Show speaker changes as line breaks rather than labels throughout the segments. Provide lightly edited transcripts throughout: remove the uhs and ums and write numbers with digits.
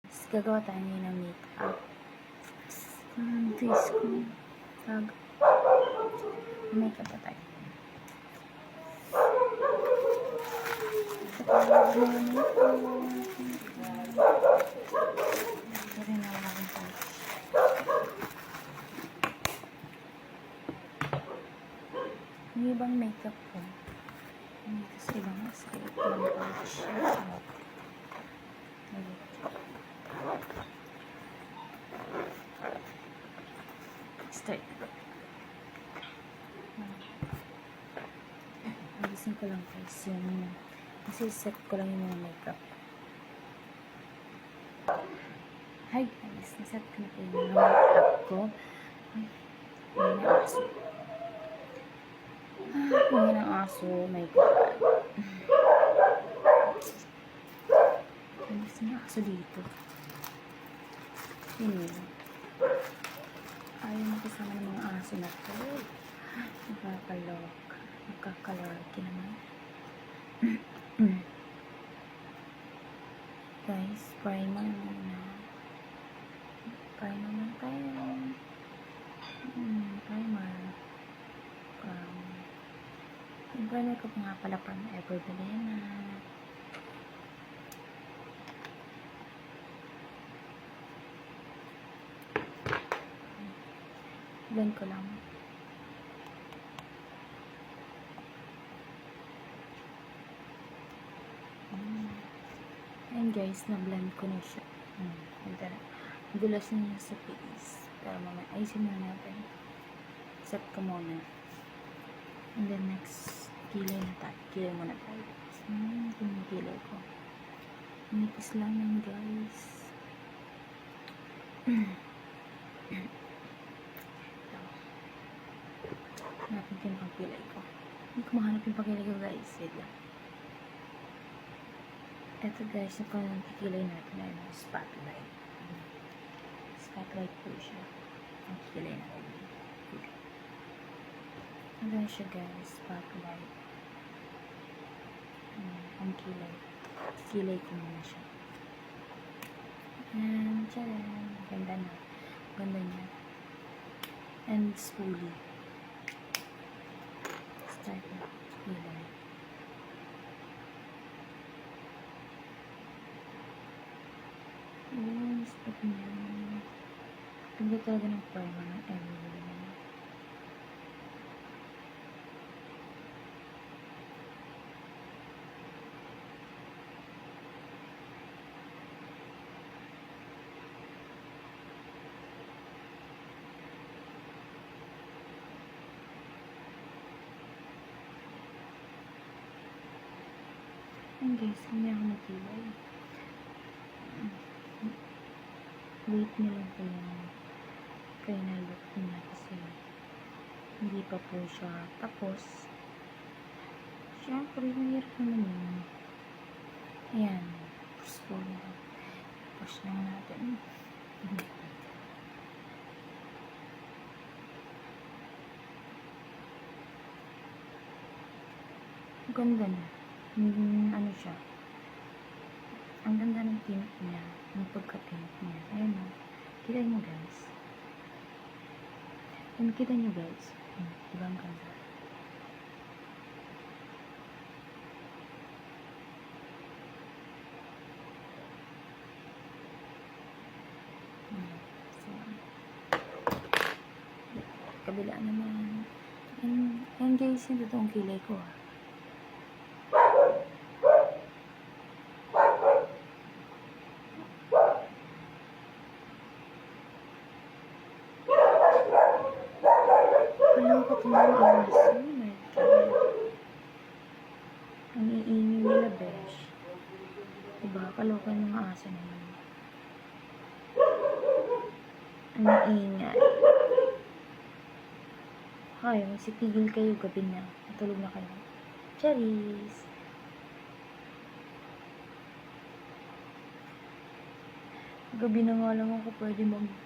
Tapos gagawa tayo ngayon ng makeup. Face ko. Makeup pa tayo. Sorry na wala akong touch. Yung ibang makeup ko. Dito sa ibang side ng pouch. Start. Alisin ko lang guys yung kasi set ko lang yung mga makeup. Hi guys, naset ko na po yung mga makeup ko. Ay, yung aso. Yung ng aso, my god. Alis na aso dito. Yun yun. Ayaw mo kasama ng mga aso na to. Nakakalok. Nakakalorky naman. Guys, primer muna. Primer muna tayo. Primer. Yung primer ko nga pala from Everbelena. Blend ko lang. Ayan guys, na-blend ko na siya. Gulas na niya sa face. Pero mamaya, ayusin muna natin. Set ko muna. And then next, kilay na tayo. Kilay muna tayo. Ito yung kilay ko. Nipis lang yan guys. Hanapin ko yung pagkilay ko. Hindi ko mahanap yung pagkilay ko guys. Wait lang. Ito guys, yung pagkilay natin ay spotlight. Spotlight po siya. Ang kilay natin. Ano siya guys, spotlight. Ang kilay. Kilay ko muna siya. And tcharan. Ganda na. Ganda niya. And spoolie. Start na. Kilay. Stop niya. Ganda talaga ng primer ng Everbelena. Ayan guys, hindi ako nagkilay. Wait nyo lang po yung final look niya kasi hindi pa po siya tapos. Siyempre, mahirap naman yun. Ayan. Push lang natin. Ganda na. Ano siya. Ang ganda ng tint niya. Ang pagka-tint niya. Ayun o. Kita nyo guys. Kita nyo guys. Diba ang ganda? So, kabila naman. Ayan guys, yung totoong kilay ko ha. Alam ko tumawag ang aso. Oh my god. Ang iingay nila, besh. Diba? Kalokan ng mga aso na yun. Ang iingay. Hay, magsitigil kayo gabi na. Matulog na kayo. Cherries! Gabi na nga lang ako pwede mag-vlog.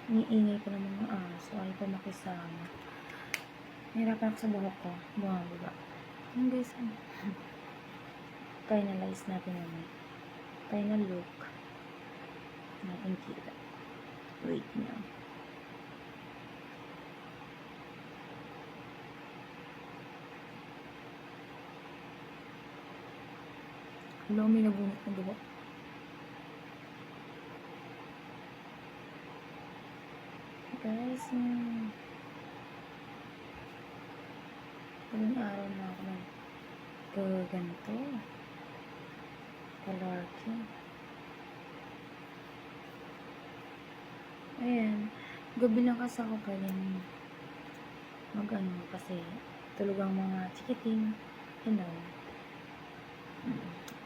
Niingay ko ng mga aso. Ayaw pa makisama. Nahirapan ako sa buhok ko. Bumababa. Yun guys. finalize natin naman. Final look natin kita. Wait na. Wala, may nabunot na diba? Guys, ilang araw na ako ganito. Kalarking. Ayan. Gabi lang kasi ako pwedeng mag-ano kasi tulog ang mga chikiting. Hello.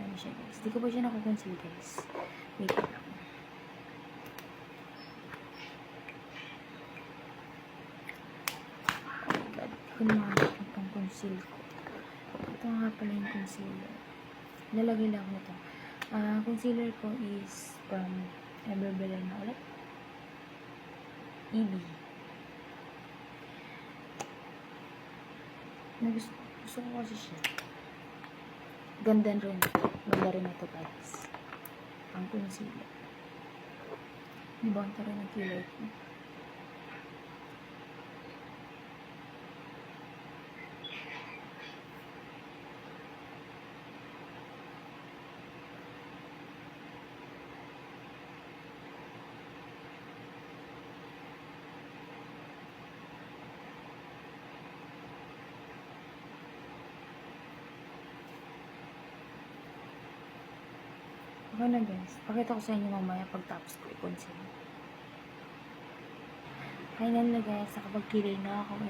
Ano siya guys. Di ko pa siya nakukonsil guys. Wait lang. Oh my god. Kung makakit itong conceal ko. Ito nga pala yung concealer. Lalagay lang ako nito. Concealer ko is from Everbelay na ulit. EB. Gusto ko kasi siya. Ganda rin. Ganda rin ito guys. Ang concealer. Diba ang tara ng kilay ko? Okay na guys. Pakita ko sa inyo mamaya pagtapos ko i-conceal. Final na guys. Nakapagkilay na ako.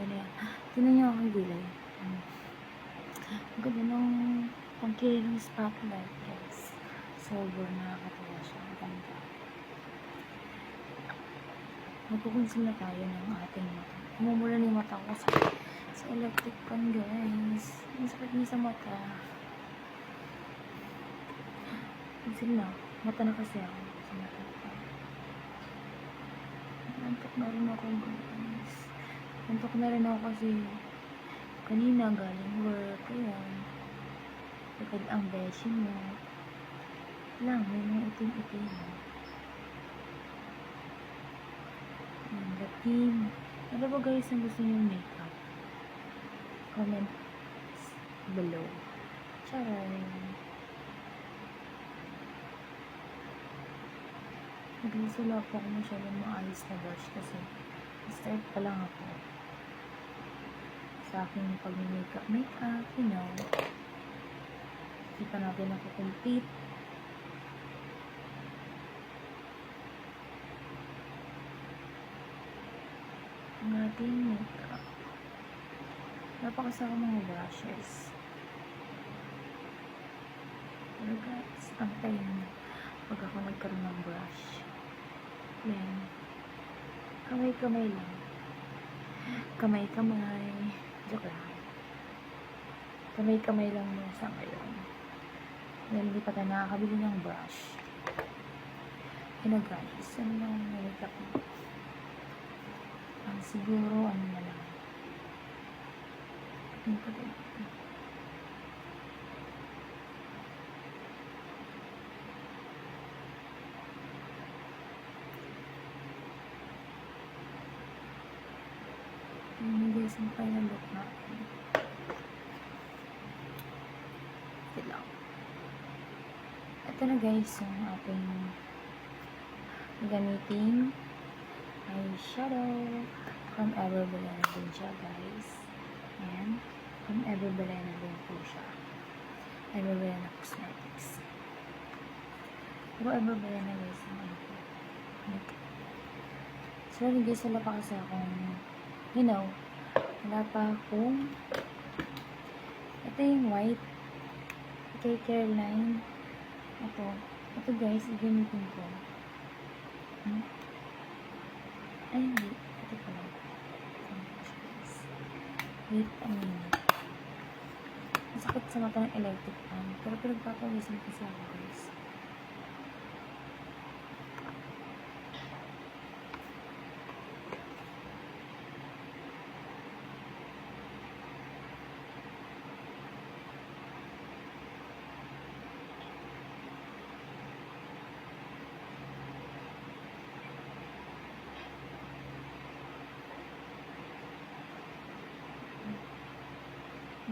Tinan nyo akong gilay. Ang ganda ng pagkilay ng spotlight guys. Sobrang nakakatawa siya. Ang ganda. Magkukonceal na tayo ng ating mata. Umumula na yung mata ko sa electric fan guys. Ang sakit niya sa mata. Conceal na. Mata na kasi ako. Sa mata ko. Antok na rin ako guys. Antok na rin ako kasi kanina galing work. Ayan. Pagkad ang beshi mo. Lang, may mga itim-itim. The team. Ano ba guys ang gusto nyo makeup? Comment below. Charay. Guys, wala po ako masyadong maayos na brush kasi start pa lang ako sa aking pag-makeup. You know. Hindi pa natin ako complete. Ang ating makeup. Napakasa ako mga brushes. Pero guys, antayin mo pag ako nagkaroon ng brush. Yan. Kamay-kamay lang. Kamay-kamay. Joke lang. Kamay-kamay lang mo sa ngayon. Yan, hindi pa tayo nakakabili ng brush. Yun na guys. Ano na yung makeup mo? Siguro, ano na lang. Ano pa tayo? Guys, ang final look natin. Ito lang. Ito na guys, yung ating gamitin eyeshadow from Everbelay na din siya guys. Ayan. From Everbelay na din po siya. Everbelay na cosmetics. Pero Everbelay na guys. Sorry guys, wala pa kasi akong wala pa akong ito yung white kay Caroline. Ito guys, gamitin ko. Ay hindi, ito pala. Wait a minute. Masakit sa mata ng electric fan, pero pinagpapawisan kasi ako guys.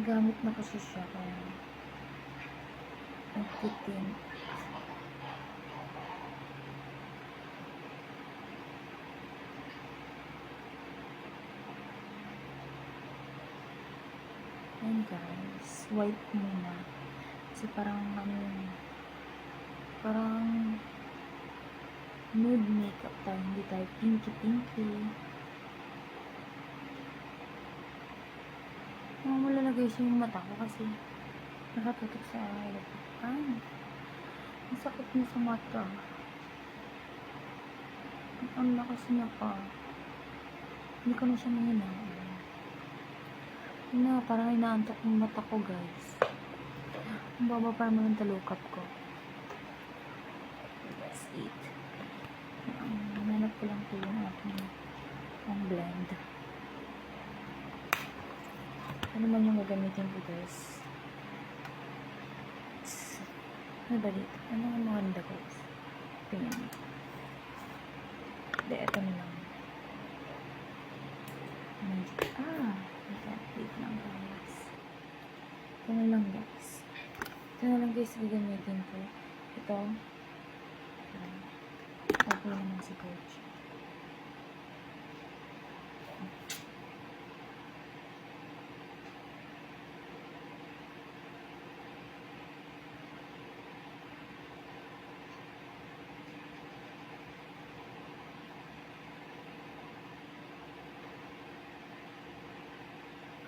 Gamit na kasi siya kaya nagtitin. Ayan guys, white muna. Kasi parang parang nude makeup tayo, hindi tayo pinky. Malalagay siya yung mata ko kasi nakatutok sa electric. Ang sakit niya sa mata. Ang lakas niya pa. Hindi ko na siya mahinaan. Parang inaantok yung mata ko guys. Ang baba pa naman ng talukap ko. That's it. Nanap ko lang po yung aking blend. Ano man yung gagamitin ko guys. Ano ba dito? Ano ang maganda guys? Tingnan mo. Hindi, ito na lang. Dito lang guys. Ito na lang guys. Ito na lang guys gagamitin ko. Ito. Okay naman si coach.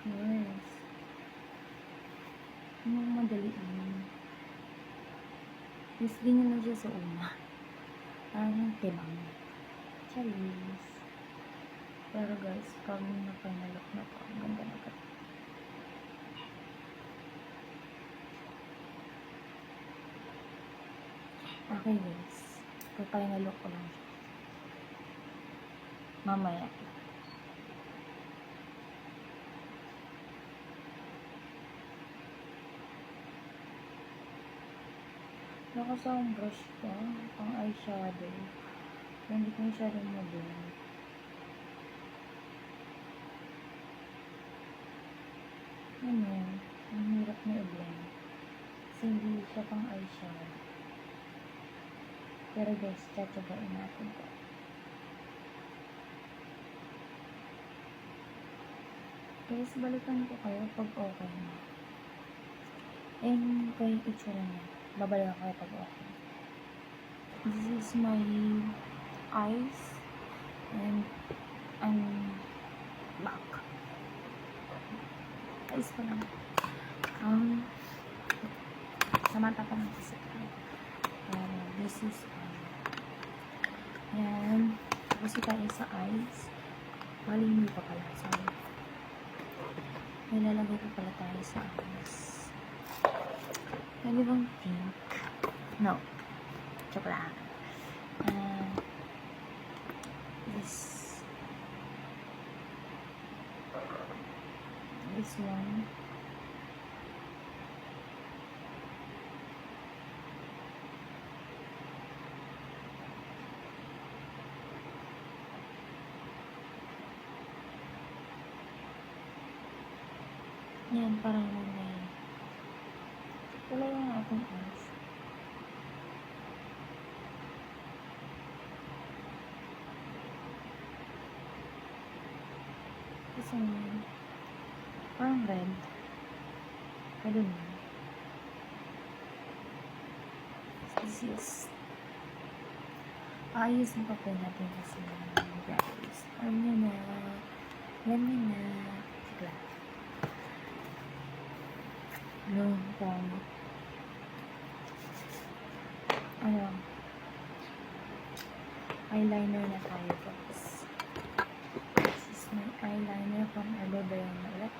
Yes. Yung madali lang. Yes, ganyan lang siya sa una. Parang timang. Charis. Pero guys, pag na-final look na to, ang ganda na agad. Okay guys. Pag-final look ko lang siya. Mamaya. Nakasawang brush ko, pang eyeshadow. Hindi ko masyadong mag-blend. Ano, ang hirap na i-blend. Kasi hindi siya pang eyeshadow. Pero guys, tsatsagain natin to. Guys, balikan ko kayo pag okay na. And kaya yung itsura niya. Babalikan ko kayo pag okay. This is my eyes and back. Eyes pa lang. Sa mata pa lang kasi. This is yan. Tapos tayo sa eyes. Bali hindi pa pala. Sorry. Nilalagay ko pala tayo sa eyes. Pwede bang pink? No. Joke lang. This one. Yan, parang yun na yun. Wala yung aking eyes. Kasi parang red. I don't know. This is ayusin pa po natin kasi guys. Ganyan na. Sige lang. No, eyeliner na tayo guys. This is my eyeliner from Aloe Vera ulit.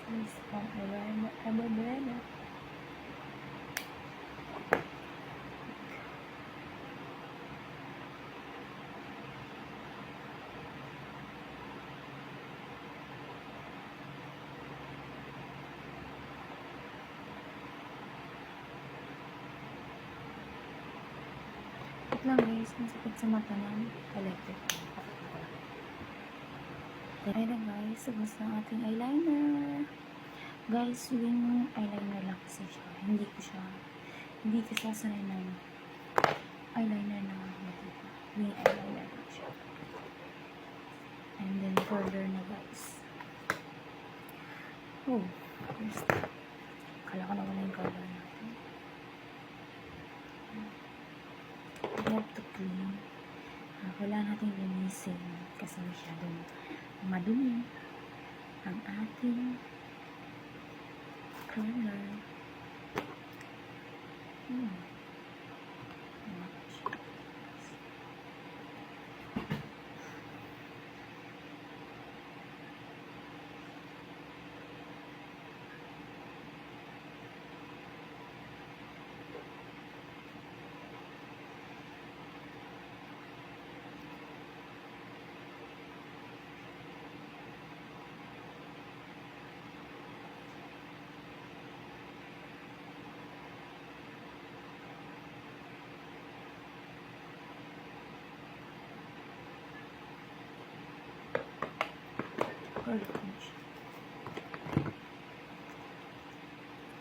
This is from Aloe Vera. Lang guys, masakit sa mata ng electric. Okay na guys, subos ng ating eyeliner. Guys, wing eyeliner lang kasi siya. Hindi ko sasanay ng eyeliner na matita. Wing eyeliner lang siya. And then, color na guys. Oh, first. Kala ko na wala yung color natin. We have to clean. Kailangan natin linisin kasi masyadong madumi ang ating color.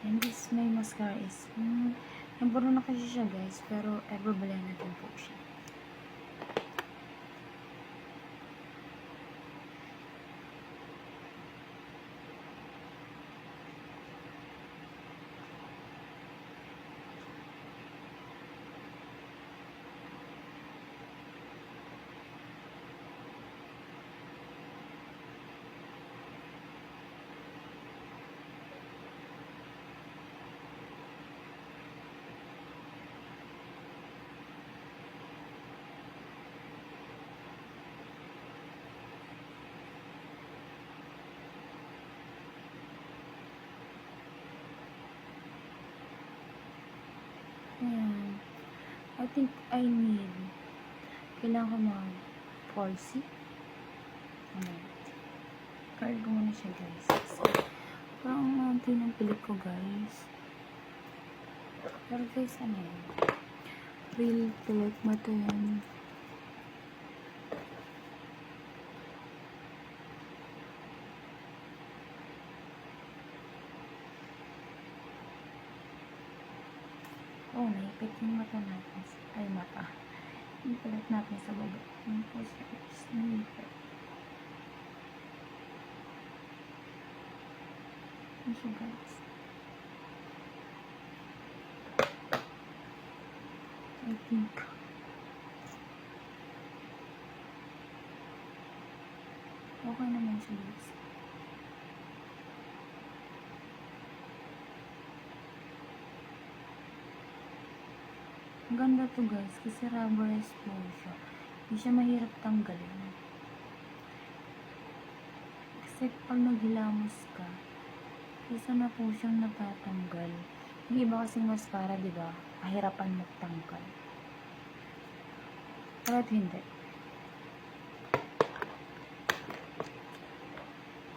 And this may mascara is naburo na kasi siya guys, pero everbalayan natin po siya. Ayan. I think kailangan ko mag-palsy. Card ko muna siya guys. So, parang ng pilik ko guys. Pero guys, ano yan? Real pilik mo to yan. Oh, naipit yung mata natin. Ay, mata. Ipalit natin sa baba. Yung posters. Naipit. Ano siya, guys? I think. Okay naman siya, guys. Ang ganda to guys, kasi rubberized po siya. Hindi siya mahirap tanggalin. Kasi pag naghilamos ka, isa na po siyang natatanggal. Yung iba kasing mascara, di ba? Mahirapan magtanggal. Pero ito hindi.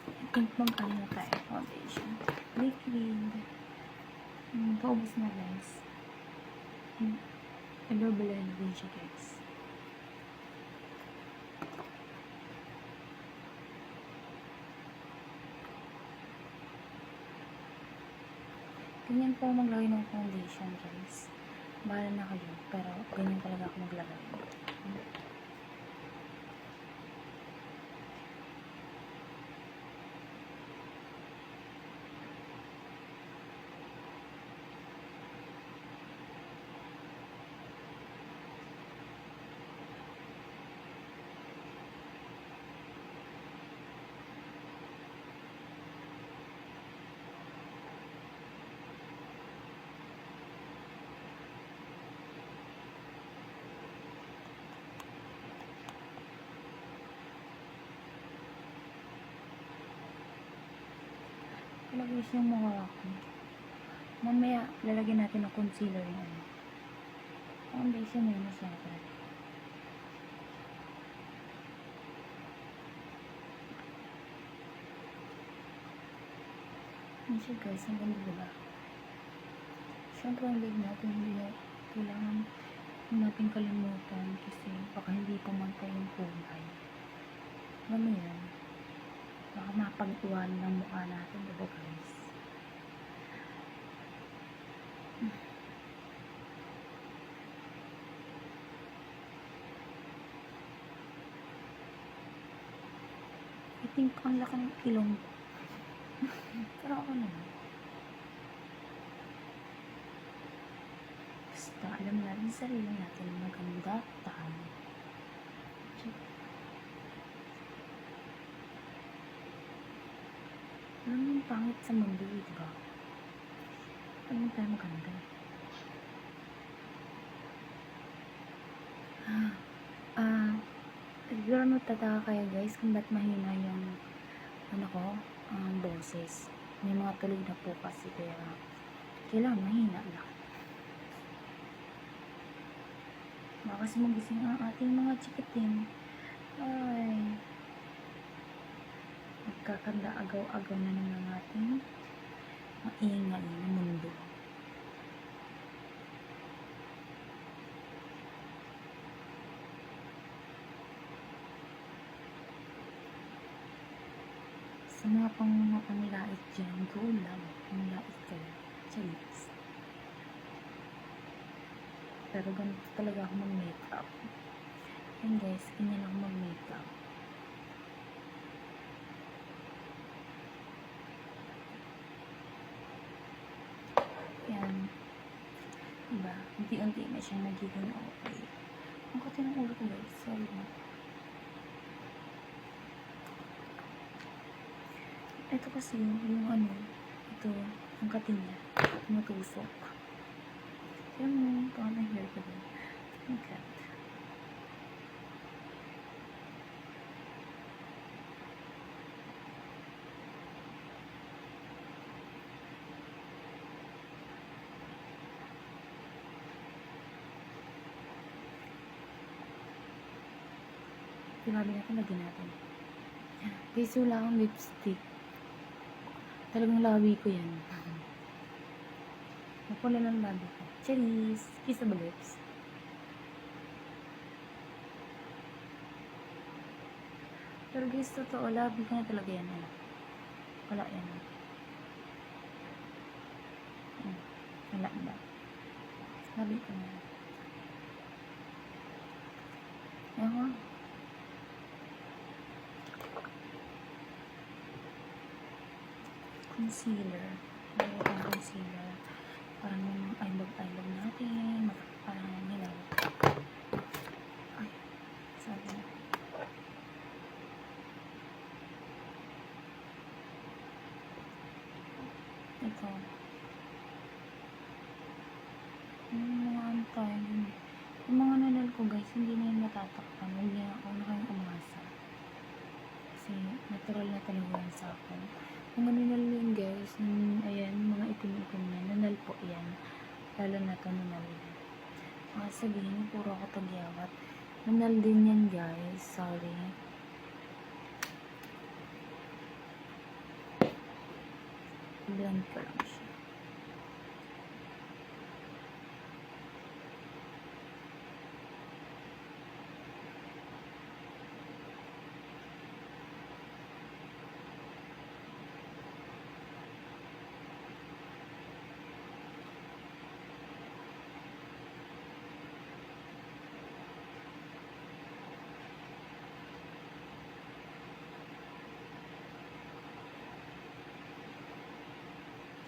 I think mag-ano tayo, foundation. Liquid. Paubos na guys. Everbalayan din siya guys. Ganyan po maglagay ng foundation guys. Bahala na kayo. Pero ganyan talaga ako maglagay. Ilagay siyang mukha ko. Mamaya, lalagyan natin ng concealer yung ano. Foundation na yun masyado. Yan siya guys, ang ganda diba? Siyempre ang leg natin, hindi na kailangan natin kalimutan kasi baka hindi pumantay yung kulay. Alam mo yan? Baka mapag-iwan ng mukha natin, diba guys? think ang laki ng ilong ko. Pero ako naman. Basta alam natin sa sarili natin maganda tayo. Alam mo yung pangit sa mundo, diba? Alam mo tayo maganda. Siguro magtataka kayo guys kung ba't mahina yung boses. May mga tulog na po kasi kaya kailangan mahina lang. Baka kasi magising ang ating mga chikiting. Ay, nagkakanda agaw-agaw na naman ang ating maingay na mundo. Sa mga panglait dyan, go lang. Panglait kayo. Chalis. Pero ganito talaga ako mag-makeup. And guys, ganyan ako mag-makeup. Yan. Diba? Unti-unti na siya nagiging okay. Ang kasi ng ulo ko guys. Sorry na. Ito kasi yung ito, ang kating niya, matusok. Kaya mo, parang na-hair ko din. Ang cat. Grabe natin, lagyan natin. Guys, wala akong lipstick. Talagang labi ko yan. Mapula ng labi ko. Charis! Kiss the lips. Pero guys, totoo, labi ko na talaga yan. Wala yan. Wala na. Labi ko na. Ewan. Concealer. Mayroon ang concealer. Parang yung eyelog natin. Parang hilaw. Ay, sabi na. Ito. Yung mga tayo. Yung mga nanal ko guys, hindi na yung natatakpan. Hindi na ako na kayong umasa. Kasi natural na talaga yan sa akin. Mga nanal yun guys, ayan, mga itim-itim na, nanal po yan. Lalo na ito nanal. Mga sabihin, puro ako tagyawat. Nanal din yan guys, sorry. Blend ko lang siya.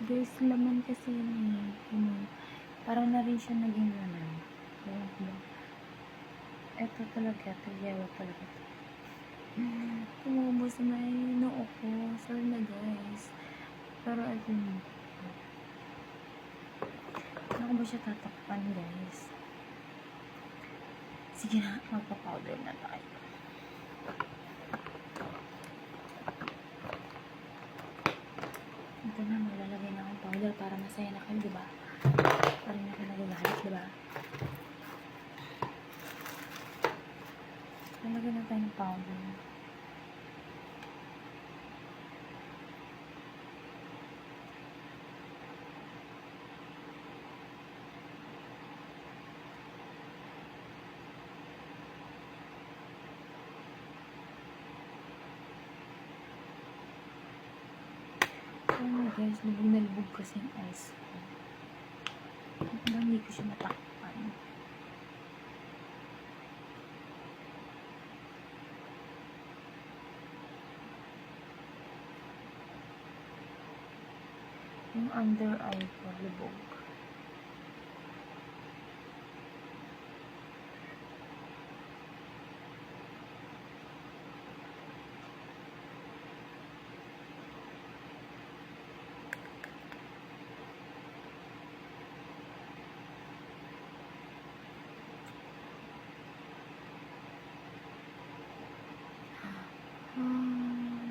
Guys, laman kasi yun eh. Parang na rin siya naging laman. Ito talaga, tagyawat talaga ito. Tumubos na yung noo ko. Sorry na guys. Pero ito yun. Ano ko ba siya tatakpan guys? Sige na, magpa-powder na tayo. Ito na, maglalagay na akong powder para masaya na kayo, diba? Para na kayo nagagalit, diba? Lalagay na tayo ng powder. Oh guys, lubog na lubog kasi yung eyes ko. Hindi ko siya matakpan. under eye ko, lubog.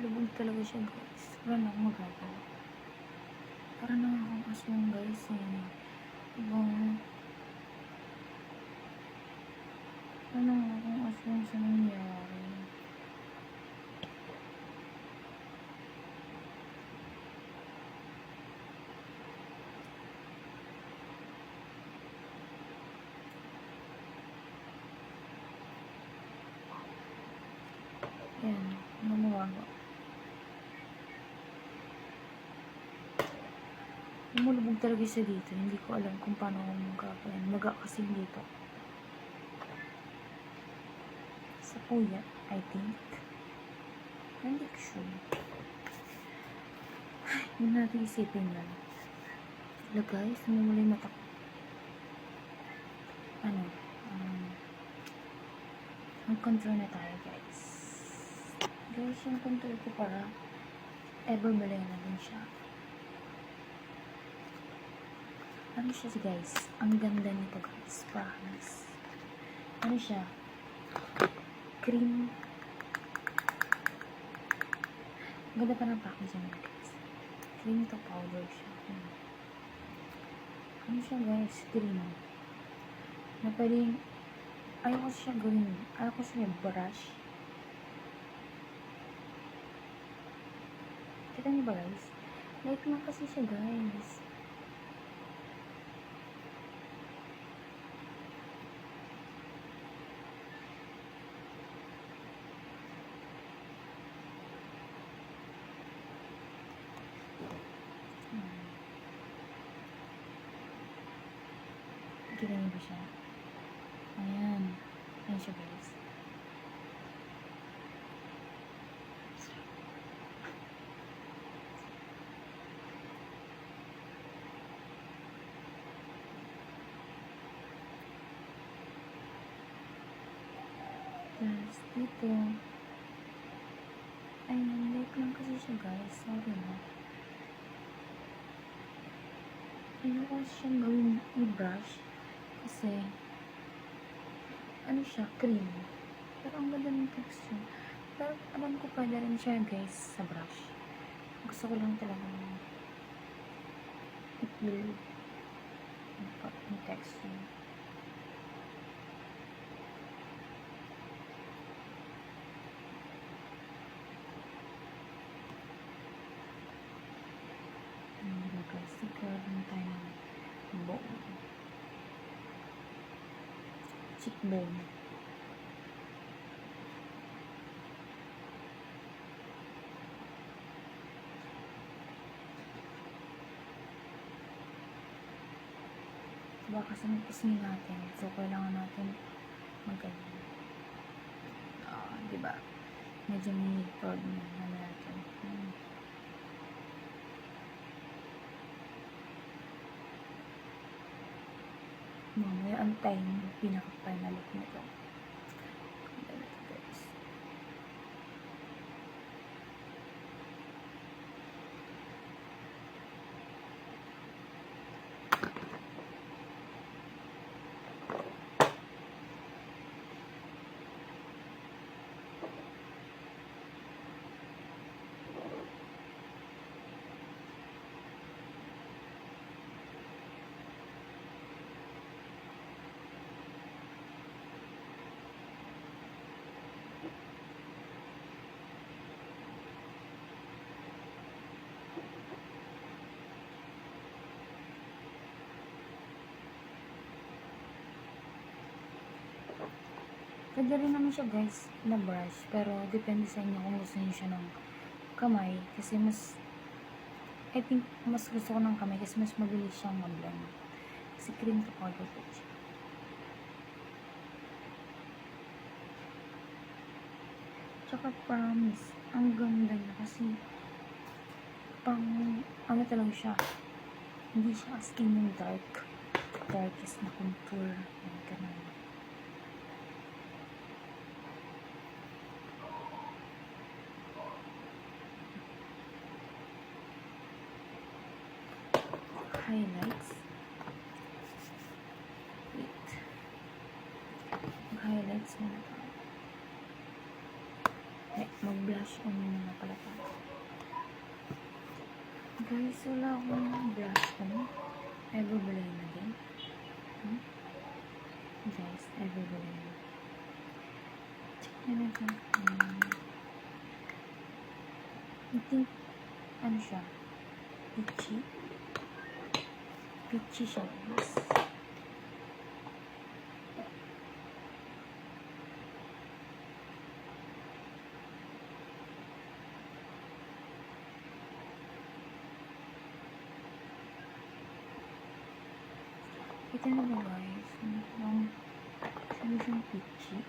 Lubog talaga siya guys. Wala na akong magagawa. Parang na akong aswang guys eh. Diba? Parang na akong aswang sa nangyari. Yan. Namawagawa. Lumulubog talaga siya dito. Hindi ko alam kung paano ako magkakain. Maga kasi dito. Sa kuya, I think. Hindi ko sure. Hindi natin isipin lang. Wala guys, namumula yung mata ko. Mag-control na tayo guys. Guys, yung control ko para ever balay na din siya. Ano siya guys? Ang ganda nito guys. Promise. Ano siya? Cream. Ganda pa ng packaging guys. Cream to powder siya. Ano siya guys? Cream. Na pwedeng ayaw ko siya gawin. Ayaw ko siya brush. Kita niyo ba guys? Light na kasi siya guys. Kita niyo ba siya? Ayan. Ayan siya guys. Tapos dito. Ayan. Light lang kasi siya guys. Sorry na. Ayaw ko siyang gawin i-brush. Kasi ano siya, cream. Pero ang ganda ng texture. Pero alam ko pwede rin siya guys sa brush. Gusto ko lang talaga i-feel yung texture. Guys, nagkaroon tayo ng bone. Cheekbone. Diba kasi nagpusmi natin. So, kailangan natin magganyan. Diba? Medyo may third na natin. Mamaya antayin yung pinaka-final look nito. Guys. Pwede rin naman siya guys na brush, pero depende sa inyo kung gusto niyo siya ng kamay, kasi mas I think mas gusto ko ng kamay kasi mas mabilis siyang mag-blend, kasi cream to powder po siya. Tsaka promise, ang ganda niya kasi pang ano talaga siya, Hindi siya as in yung darkest na contour. Yan, ganun. Highlights. Wait. Mag-highlights muna tayo. Mag-blush on muna pala tayo. Guys, wala akong blush on. Everblush na din. Guys, everblush. Check na natin. I think, ano siya? Peachy. Peachy siya, guys. Kita na ba, guys? Sabi siyang peachy.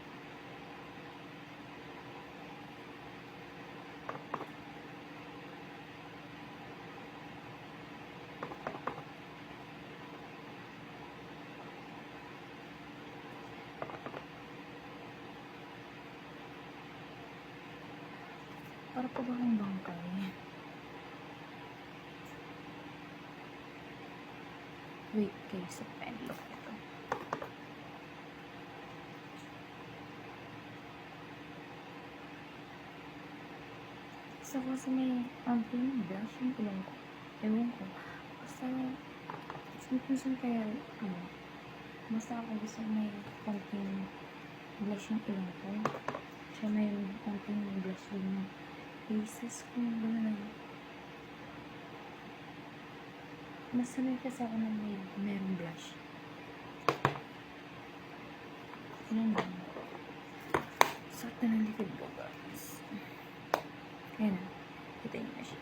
Para pa ba akong bangkay? Wait, guys, sa pen look ito. So, kasi may blush yung ilong ko. Ewan ko. Basta, minsan kaya, basta ako gusto may konting blush yung ilong ko. Siya may konting blush din yung faces ko. Gano'n. Mas sanay kasi ako na merong blush. Ganun lang. Sakto ng likod ko, guys. Ayan na. Kita nyo na siya.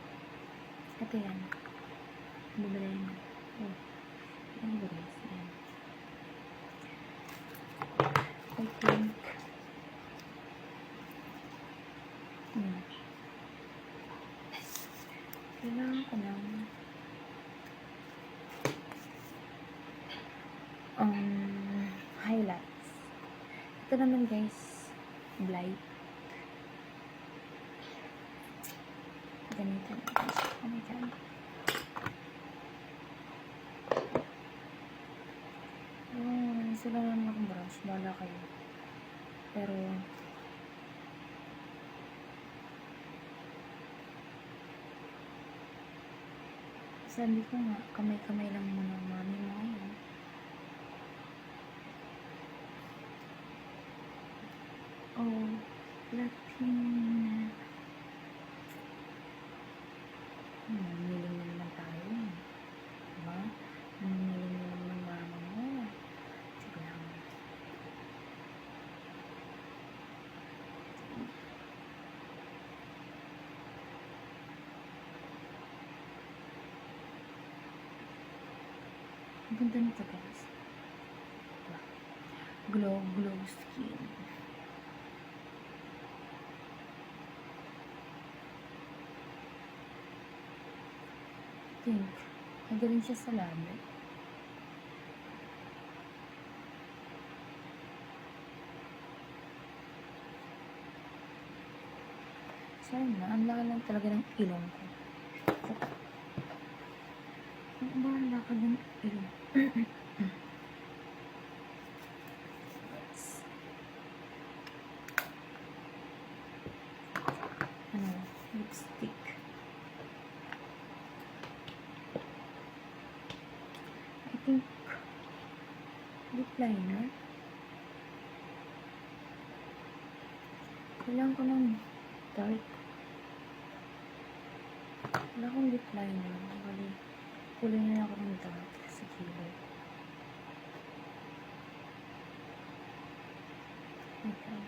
Ito yan. Bubalayin na. Oh. Ayan ba, guys? Ayan. I think kailangan ko ng highlights. Ito naman, guys, blight. Ganito. Sila naman akong brush. Bahala kayo. Pero sabi ko nga, kamay-kamay lang muna mami mo ngayon. Oh, Latina. Namiling na naman tayo. Diba? Namiling na naman ng mama mo. Sige lang. Ang ganda nito, guys. Diba? Glow skin. Pink. Magaling siya sa labi. Sana, ang laki lang talaga ng ilong ko. Ang laki ng ilong. Lipstick. I think lip liner. Kailangan ko ng dark. Wala akong lip liner. Bali, kulay na ako ng dark sa kilay. Okay.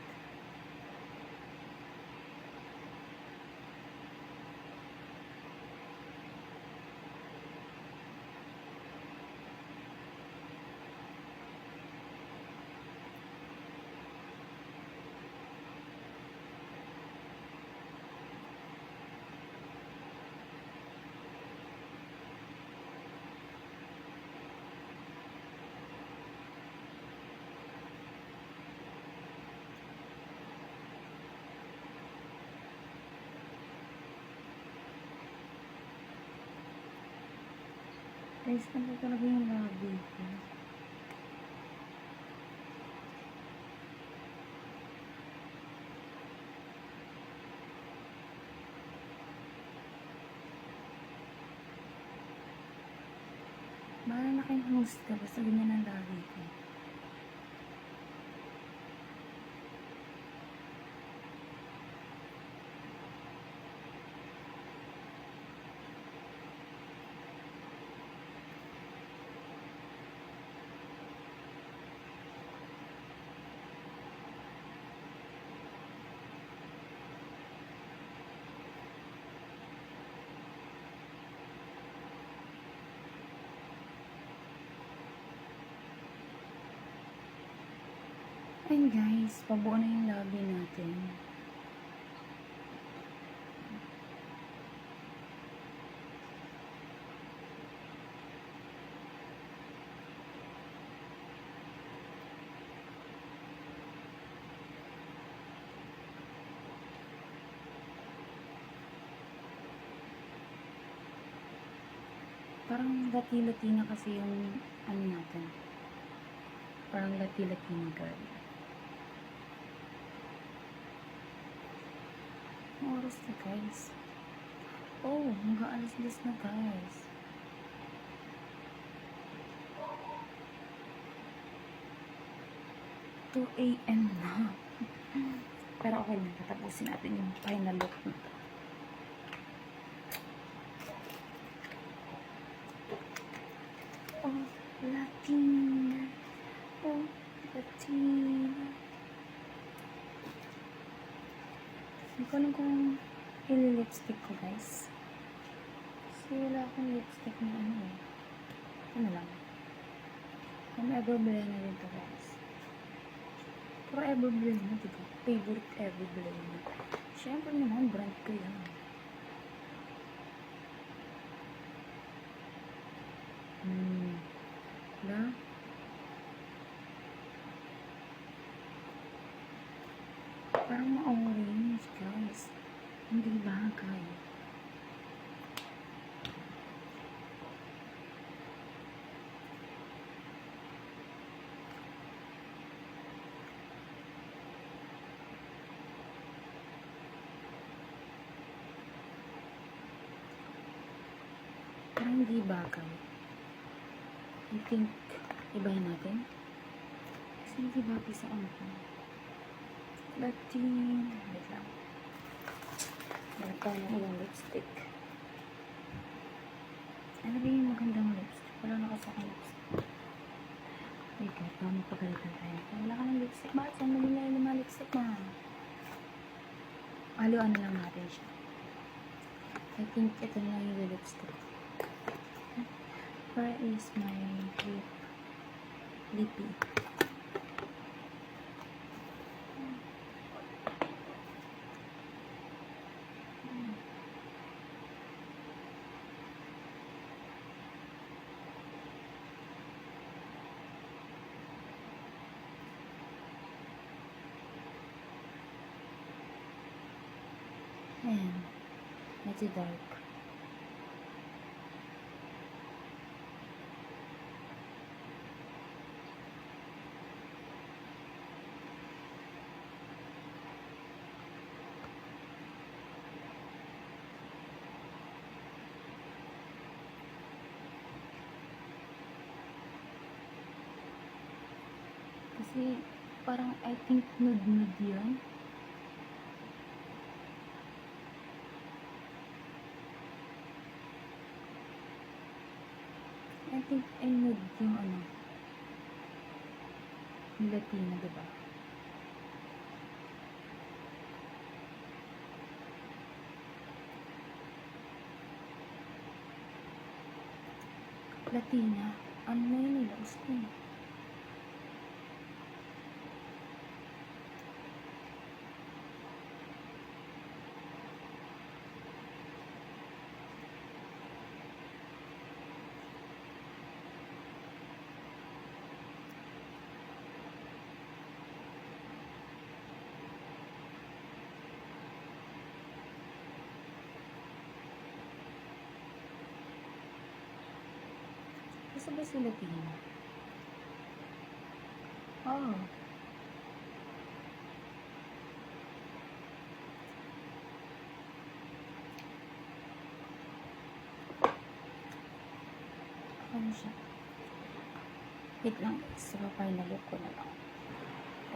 Guys, ano talaga yung labi ko? Bahala na kayong host ka, basta ganyan ang labi ko. Ayun guys, pabuo na yung labi natin. Parang lati-lati na kasi yung ano natin. Parang lati-lati na girl. Ang oras na guys. Oh, mag-aalas-alas na guys. AM na. Pero okay na, tatapusin natin yung final look nito. Oh, Latina. Oh, Latina. Hindi ko alam kung ili-lipstick ko guys. Kasi wala akong lipstick na ano eh. Ano lang. Ang Everblend na rin to guys. Pero Everblend na, diba? Favorite Everblend. Siyempre naman, brand ko yan. Diba? Parang ma-orange guys. Hindi bagay. Parang hindi bagay. I think, ibahin natin. Kasi hindi bagay sa ano ko. Latin. Wait lang. Meron tayo ng ilang lipstick. Ano ba yung magandang lipstick? Wala na kasi akong lipstick. Wait, kahit pa magpagalitan tayo. Wala ka ng lipstick. Bakit saan mo nila yung mga lipstick na? Haluan na lang natin siya. I think ito na yung lipstick. Where is my lippy? Ayan. Medyo dark. Kasi parang I think nude-nude yun. I think ay nude yung ano. Yung Latina, diba? Latina. Ano na yun nila? Gusto yun. Asa ba sila Tina? Oh. Ano siya? Wait lang. Sa final look ko na lang.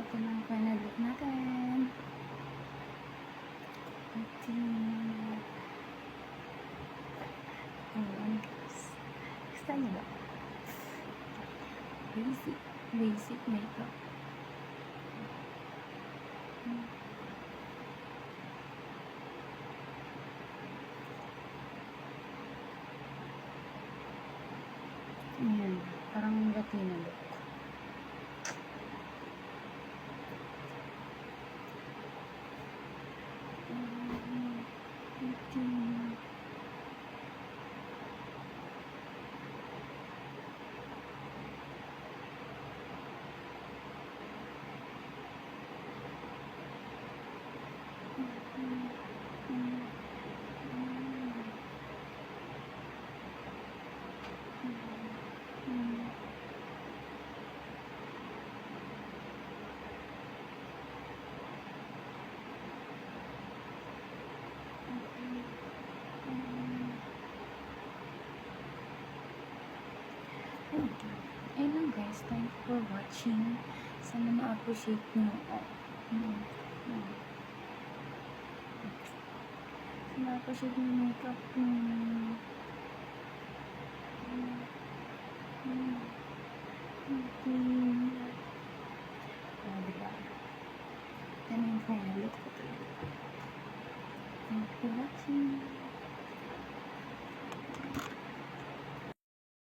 Ito na ang final look natin. Ayan guys. Gusto niyo ba? Basic makeup. Ayan. Parang Latina look. Latina. Ayun lang guys, thank you for watching. Sana ma-appreciate nyo. Sana ma-appreciate nyo yung makeup ko. Diba? Yan yung final look ko talaga. Thank you for watching.